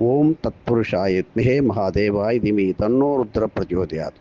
ஓம் தத்புருஷாய வித்மஹே மகாதேவாய தீமஹி தன்னோ ருத்ர பிரச்சோதயாத்.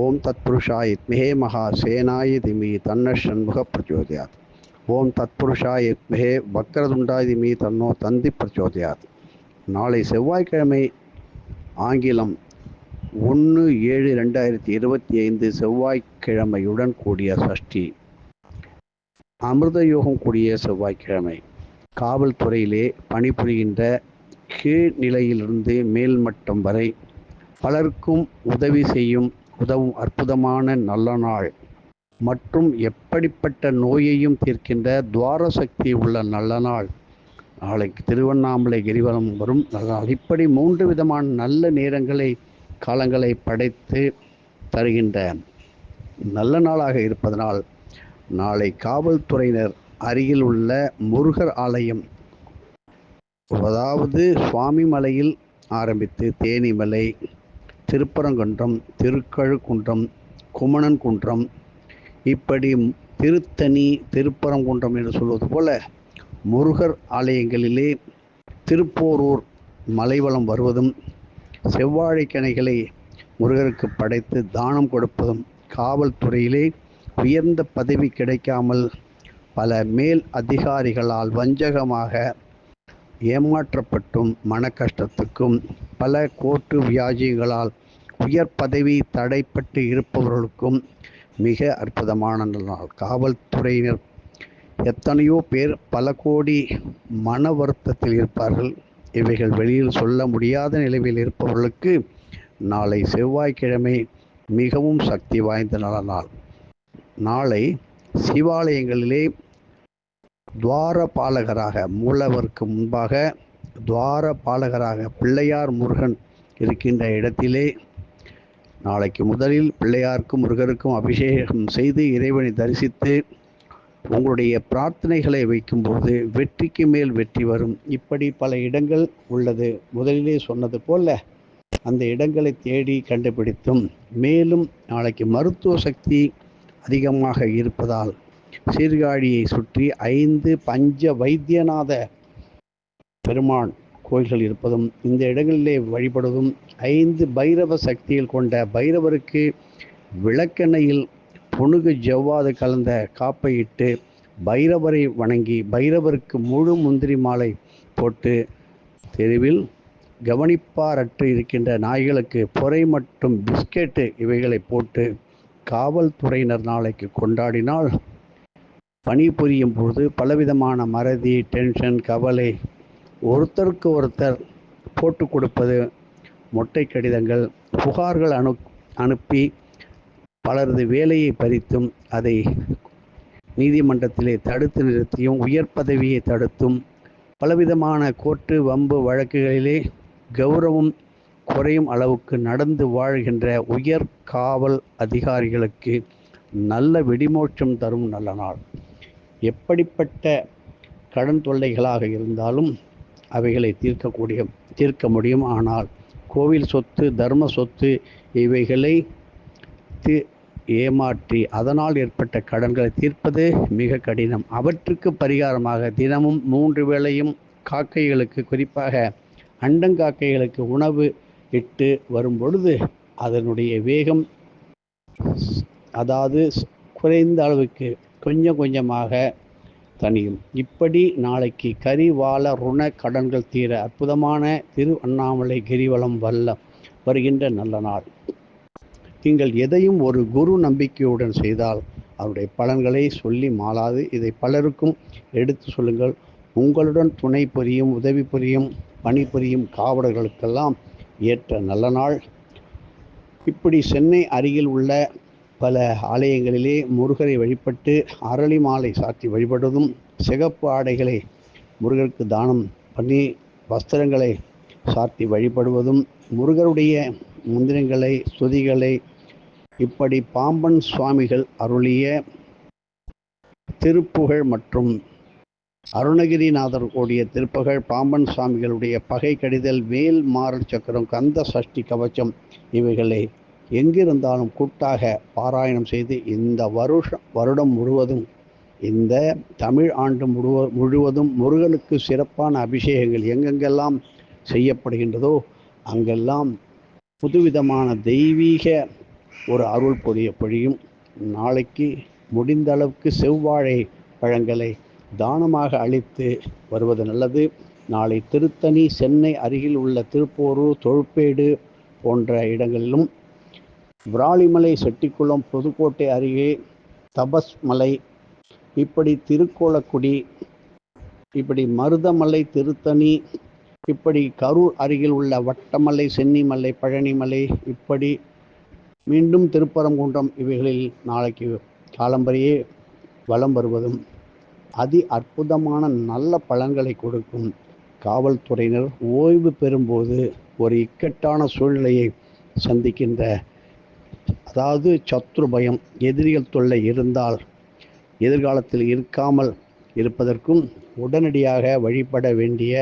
ஓம் தத்புருஷாய வித்மஹே மகாசேனாய தீமஹி தன்னோ ஷண்முக பிரச்சோதயாத். ஓம் தத்புருஷாய வித்மஹே வக்ரதுண்டாய தீமஹி தன்னோ தந்தி பிரச்சோதயாத். நாளை செவ்வாய்க்கிழமை, ஆங்கிலம் 1/7/2025 செவ்வாய்க்கிழமையுடன் கூடிய சஷ்டி, அமிர்த யோகம் கூடிய செவ்வாய்க்கிழமை. காவல்துறையிலே பணிபுரிகின்ற கீழ்நிலையிலிருந்து மேல்மட்டம் வரை பலருக்கும் உதவும் அற்புதமான நல்ல நாள் மற்றும் எப்படிப்பட்ட நோயையும் தீர்க்கின்ற துவார சக்தி உள்ள நல்ல நாள். நாளைக்கு திருவண்ணாமலை கிரிவலம் வரும் நல்ல நாள். இப்படி 3 விதமான நல்ல காலங்களை படைத்து தருகின்ற நல்ல நாளாக இருப்பதனால் நாளை காவல்துறையினர் அருகில் உள்ள முருகர் ஆலயம், அதாவது சுவாமிமலையில் ஆரம்பித்து தேனிமலை, திருப்பரங்குன்றம், திருக்கழுக்குன்றம், குமணன்குன்றம், இப்படி திருத்தணி, திருப்பரங்குன்றம் என்று சொல்வது போல முருகர் ஆலயங்களிலே திருப்போரூர் மலைவலம் வருவதும், செவ்வாழைக்கணைகளை முருகருக்கு படைத்து தானம் கொடுப்பதும், காவல்துறையிலே உயர்ந்த பதவி கிடைக்காமல் பல மேல் அதிகாரிகளால் வஞ்சகமாக ஏமாற்றப்பட்டும் மன கஷ்டத்துக்கும், பல கோர்ட்டு வியாஜிகளால் உயர் பதவி தடைப்பட்டு இருப்பவர்களுக்கும் மிக அற்புதமான நாள். காவல்துறையினர் எத்தனையோ பேர் பல கோடி மன வருத்தத்தில் இருப்பார்கள். இவைகள் வெளியில் சொல்ல முடியாத நிலையில் இருப்பவர்களுக்கு நாளை செவ்வாய்க்கிழமை மிகவும் சக்தி வாய்ந்த நல்ல நாள். நாளை சிவாலயங்களிலே துவார பாலகராக, மூலவருக்கு முன்பாக துவார பாலகராக பிள்ளையார் முருகன் இருக்கின்ற இடத்திலே நாளைக்கு முதலில் பிள்ளையாருக்கும் முருகருக்கும் அபிஷேகம் செய்து இறைவனை தரிசித்து உங்களுடைய பிரார்த்தனைகளை வைக்கும்போது வெற்றிக்கு மேல் வெற்றி வரும். இப்படி பல இடங்கள் உள்ளது. முதலிலே சொன்னது போல அந்த இடங்களை தேடி கண்டுபிடித்தும், மேலும் நாளைக்கு மருத்துவ சக்தி அதிகமாக இருப்பதால் சீர்காழியை சுற்றி 5 பஞ்ச வைத்தியநாத பெருமான் கோயில்கள் இருப்பதும், இந்த இடங்களிலே வழிபடுவதும், 5 பைரவ சக்திகள் கொண்ட பைரவருக்கு விளக்கெண்ணெயில் புனுகு ஜவ்வாது கலந்த காப்பையிட்டு பைரவரை வணங்கி, பைரவருக்கு முழு முந்திரி மாலை போட்டு, தெருவில் கவனிப்பாரற்று இருக்கின்ற நாய்களுக்கு பொறை மற்றும் பிஸ்கெட்டு இவைகளை போட்டு காவல்துறையினர் நாளைக்கு கொண்டாடினால், பணிபுரியும் போது பலவிதமான மறதி, டென்ஷன், கவலை, ஒருத்தருக்கு ஒருத்தர் போட்டு கொடுப்பது, மொட்டை கடிதங்கள், புகார்கள் அனுப்பி பலரது வேலையை பறித்தும், அதை நீதிமன்றத்திலே தடுத்து நிறுத்தியும், உயர் பதவியை தடுத்தும், பலவிதமான கோர்ட்டு வம்பு வழக்குகளிலே கௌரவம் குறையும் அளவுக்கு நடந்து வாழ்கின்ற உயர் காவல் அதிகாரிகளுக்கு நல்ல வெடிமோட்சம் தரும் நல்ல நாள். எப்படிப்பட்ட கடன் தொல்லைகளாக இருந்தாலும் அவைகளை தீர்க்க முடியும். ஆனால் கோவில் சொத்து, தர்ம சொத்து இவைகளை ஏமாற்றி அதனால் ஏற்பட்ட கடன்களை தீர்ப்பது மிக கடினம். அவற்றுக்கு பரிகாரமாக தினமும் 3 வேளையும் காக்கைகளுக்கு, குறிப்பாக அண்டங்காக்கைகளுக்கு உணவு இட்டு வரும் பொழுது அதனுடைய வேகம், அதாவது குறைந்த அளவுக்கு கொஞ்சம் கொஞ்சமாக தனியும். இப்படி நாளைக்கு கரிவால ருண கடன்கள் தீர அற்புதமான திருவண்ணாமலை கிரிவலம் வருகின்ற நல்ல நாள். நீங்கள் எதையும் ஒரு குரு நம்பிக்கையுடன் செய்தால் அவருடைய பலன்களை சொல்லி மாளாது. இதை பலருக்கும் எடுத்து சொல்லுங்கள். உங்களுடன் துணை புரியும், உதவி புரியும், பணிபுரியும் காவலர்களுக்கெல்லாம் ஏற்ற நல்ல நாள். இப்படி சென்னை அருகில் உள்ள பல ஆலயங்களிலே முருகரை வழிபட்டு அரளி மாலை சாற்றி வழிபடுவதும், சிகப்பு ஆடைகளை முருகருக்கு தானம் பண்ணி வஸ்திரங்களை சாத்தி வழிபடுவதும், முருகருடைய மந்திரங்களை, ஸ்துதிகளை, இப்படி பாம்பன் சுவாமிகள் அருளிய திருப்புகழ் மற்றும் அருணகிரிநாதர் கூடிய திருப்புகழ், பாம்பன் சுவாமிகளுடைய பகை கடிதல், வேல் மாறல் சக்கரம், கந்த சஷ்டி கவச்சம் இவைகளை எங்கிருந்தாலும் கூட்டாக பாராயணம் செய்து இந்த வருடம் முழுவதும், இந்த தமிழ் ஆண்டு முழுவதும் முருகனுக்கு சிறப்பான அபிஷேகங்கள் எங்கெங்கெல்லாம் செய்யப்படுகின்றதோ அங்கெல்லாம் புதுவிதமான தெய்வீக ஒரு அருள் பொழியும். நாளைக்கு முடிந்த அளவுக்கு செவ்வாழை பழங்களை தானமாக அளித்து வருவது நல்லது. நாளை திருத்தணி, சென்னை அருகில் உள்ள திருப்போரூர், தொழுப்பேடு போன்ற இடங்களிலும், விராலிமலை, செட்டிக்குளம், புதுக்கோட்டை அருகே தபஸ் மலை, இப்படி திருக்கோலக்குடி, இப்படி மருதமலை, திருத்தணி, இப்படி கரூர் அருகில் உள்ள வட்டமலை, சென்னிமலை, பழனிமலை, இப்படி மீண்டும் திருப்பரங்குன்றம், இவைகளில் நாளைக்கு காலம்பரையே வலம் வருவதும் அதி அற்புதமான நல்ல பலன்களை கொடுக்கும். காவல்துறையினர் ஓய்வு பெறும்போது ஒரு இக்கட்டான சூழ்நிலையை சந்திக்கின்ற, அதாவது சத்ரு பயம், எதிரிகள் தொல்லை இருந்தால் எதிர்காலத்தில் இருக்காமல் இருப்பதற்கும் உடனடியாக வழிபட வேண்டிய,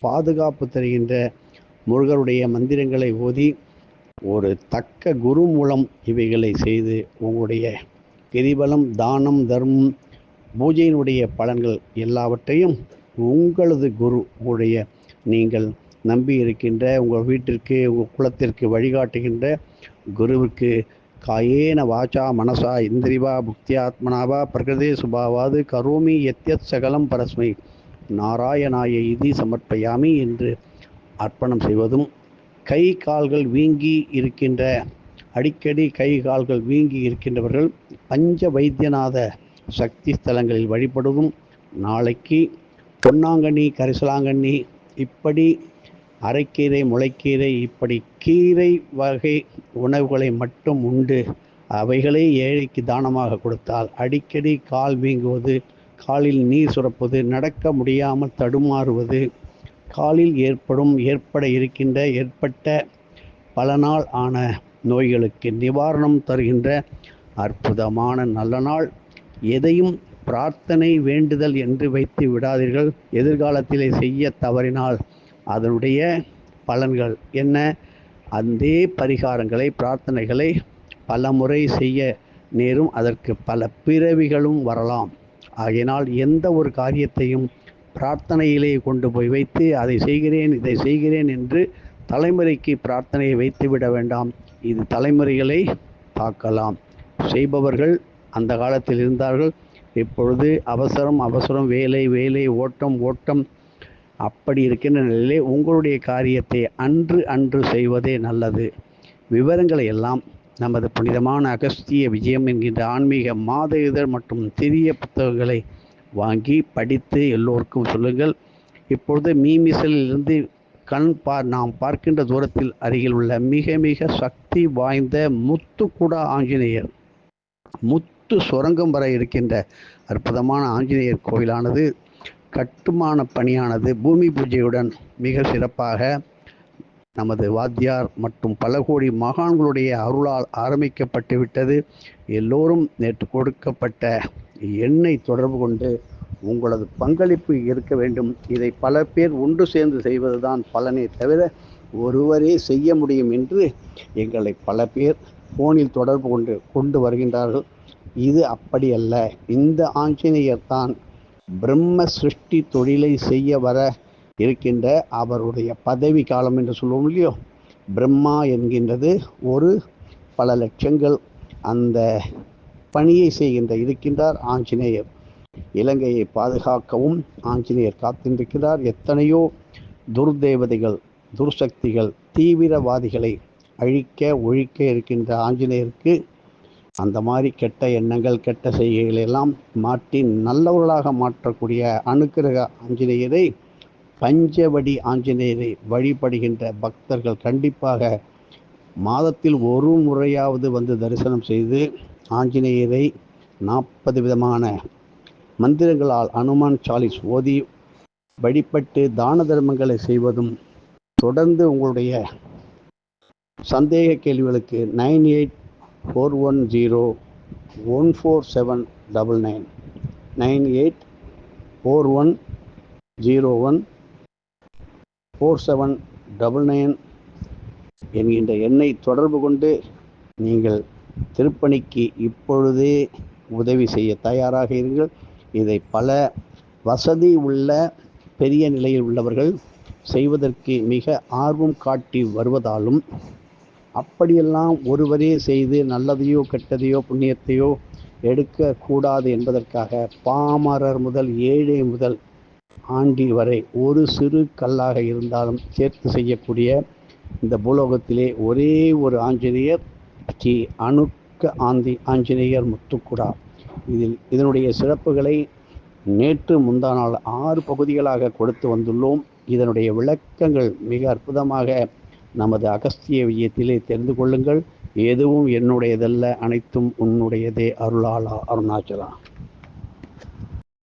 பாதுகாப்பு தருகின்ற முருகருடைய மந்திரங்களை ஓதி ஒரு தக்க குரு மூலம் இவைகளை செய்து உங்களுடைய கிரிவலம், தானம், தர்மம், பூஜையினுடைய பலன்கள் எல்லாவற்றையும் உங்களது குரு, உங்களுடைய நீங்கள் நம்பி இருக்கின்ற உங்கள் வீட்டிற்கு, உங்கள் குலத்திற்கு வழிகாட்டுகின்ற குருவுக்கு காயேன வாச்சா மனசா இந்திரிவா புக்தியாத்மனாவா பிரகிருதே சுபாவாது கரோமி யத்யத் சகலம் பரஸ்மை நாராயணாய இதி சமர்ப்பயாமி என்று அர்ப்பணம் செய்வதும், கை கால்கள் வீங்கி இருக்கின்ற, அடிக்கடி கை கால்கள் வீங்கி இருக்கின்றவர்கள் பஞ்ச வைத்தியநாத சக்தி ஸ்தலங்களில் வழிபடுவதும், நாளைக்கு பொன்னாங்கண்ணி, கரிசலாங்கண்ணி, இப்படி அரைக்கீரை, முளைக்கீரை, இப்படி கீரை வகை உணவுகளை மட்டும் உண்டு அவைகளே ஏழைக்கு தானமாக கொடுத்தால் அடிக்கடி கால் வீங்குவது, காலில் நீர் சுரப்பது, நடக்க முடியாமல் தடுமாறுவது, காலில் ஏற்பட்ட பல நாள் ஆன நோய்களுக்கு நிவாரணம் தருகின்ற அற்புதமான நல்ல நாள். எதையும் பிரார்த்தனை, வேண்டுதல் என்று வைத்து விடாதீர்கள். எதிர்காலத்திலே செய்ய தவறினால் அதனுடைய பலன்கள் என்ன? அந்த பரிகாரங்களை, பிரார்த்தனைகளை பல முறை செய்ய நேரும். அதற்கு பல பிறவிகளும் வரலாம். ஆகையினால் எந்த ஒரு காரியத்தையும் பிரார்த்தனையிலே கொண்டு போய் வைத்து அதை செய்கிறேன், இதை செய்கிறேன் என்று தலைமுறைக்கு பிரார்த்தனையை வைத்துவிட வேண்டாம். இது தலைமுறைகளை தாக்கலாம். செய்பவர்கள் அந்த காலத்தில் இருந்தார்கள். இப்பொழுது அவசரம், வேலை, ஓட்டம், அப்படி இருக்கின்ற நிலையிலே உங்களுடைய காரியத்தை அன்று செய்வதே நல்லது. விவரங்களை எல்லாம் நமது புனிதமான அகஸ்திய விஜயம் என்கின்ற ஆன்மீக மாத இதழ் மற்றும் சிறிய புத்தகங்களை வாங்கி படித்து எல்லோருக்கும் சொல்லுங்கள். இப்பொழுது மீமிசலிலிருந்து நாம் பார்க்கின்ற தூரத்தில் அருகில் உள்ள மிக மிக சக்தி வாய்ந்த முத்துக்குடா ஆஞ்சநேயர், முத்து சுரங்கம் வரை இருக்கின்ற அற்புதமான ஆஞ்சநேயர் கோயிலானது, கட்டுமான பணியானது பூமி பூஜையுடன் மிக சிறப்பாக நமது வாத்தியார் மற்றும் பல கோடி மகான்களுடைய அருளால் ஆரம்பிக்கப்பட்டு விட்டது. எல்லோரும் நேற்று கொடுக்கப்பட்ட எண்ணை தொடர்பு கொண்டு உங்களது பங்களிப்பு இருக்க வேண்டும். இதை பல பேர் ஒன்று சேர்ந்து செய்வதுதான் பலனே தவிர ஒருவரே செய்ய முடியும் என்று எங்களை பல பேர் ஃபோனில் தொடர்பு கொண்டு வருகின்றார்கள். இது அப்படி அல்ல. இந்த ஆஞ்சநேயர் தான் பிரம்ம சிருஷ்டி தொழிலை செய்ய வர இருக்கின்ற அவருடைய பதவி காலம் என்று சொல்லுவோம் இல்லையோ. பிரம்மா என்கின்றது ஒரு பல லட்சங்கள் அந்த பணியை இருக்கின்றார் ஆஞ்சநேயர். இலங்கையை பாதுகாக்கவும் ஆஞ்சநேயர் காத்திருக்கிறார். எத்தனையோ துர்தேவதைகள், துர்சக்திகள், தீவிரவாதிகளை ஒழிக்க இருக்கின்ற ஆஞ்சநேயருக்கு அந்த மாதிரி கெட்ட எண்ணங்கள், கெட்ட செய்கைகளை எல்லாம் மாற்றி நல்லவர்களாக மாற்றக்கூடிய அனுக்கிரக ஆஞ்சநேயரை, பஞ்சவடி ஆஞ்சநேயரை வழிபடுகின்ற பக்தர்கள் கண்டிப்பாக மாதத்தில் ஒரு முறையாவது வந்து தரிசனம் செய்து ஆஞ்சநேயரை 40 விதமான மந்திரங்களால் அனுமான் சாலிஸ் ஓதி வழிபட்டு தான தர்மங்களை செய்வதும், தொடர்ந்து உங்களுடைய சந்தேக கேள்விகளுக்கு 9841014799 9841014799 என்கின்ற எண்ணை தொடர்பு கொண்டு நீங்கள் திருப்பணிக்கு இப்பொழுதே உதவி செய்ய தயாராக இருங்கள். இதை பல வசதி உள்ள பெரிய நிலையில் உள்ளவர்கள் செய்வதற்கு மிக ஆர்வம் காட்டி வருவதாலும், அப்படியெல்லாம் ஒருவரே செய்து நல்லதையோ கெட்டதையோ புண்ணியத்தையோ எடுக்கக்கூடாது என்பதற்காக பாமரர் முதல் ஏழை முதல் ஆண்டி வரை ஒரு சிறு கல்லாக இருந்தாலும் சேர்த்து செய்யக்கூடிய இந்த பூலோகத்திலே ஒரே ஒரு ஆஞ்சநேயர், ஸ்ரீ அணுக்க ஆஞ்சநேயர் முத்துக்குடா. இதனுடைய சிறப்புகளை நேற்று முந்தா நாள் 6 பகுதிகளாக கொடுத்து வந்துள்ளோம். இதனுடைய விளக்கங்கள் மிக அற்புதமாக நமது அகஸ்திய விஜயத்திலே தெரிந்து கொள்ளுங்கள். எதுவும் என்னுடையதல்ல, அனைத்தும் உன்னுடையதே அருளாளா அருணாச்சலா.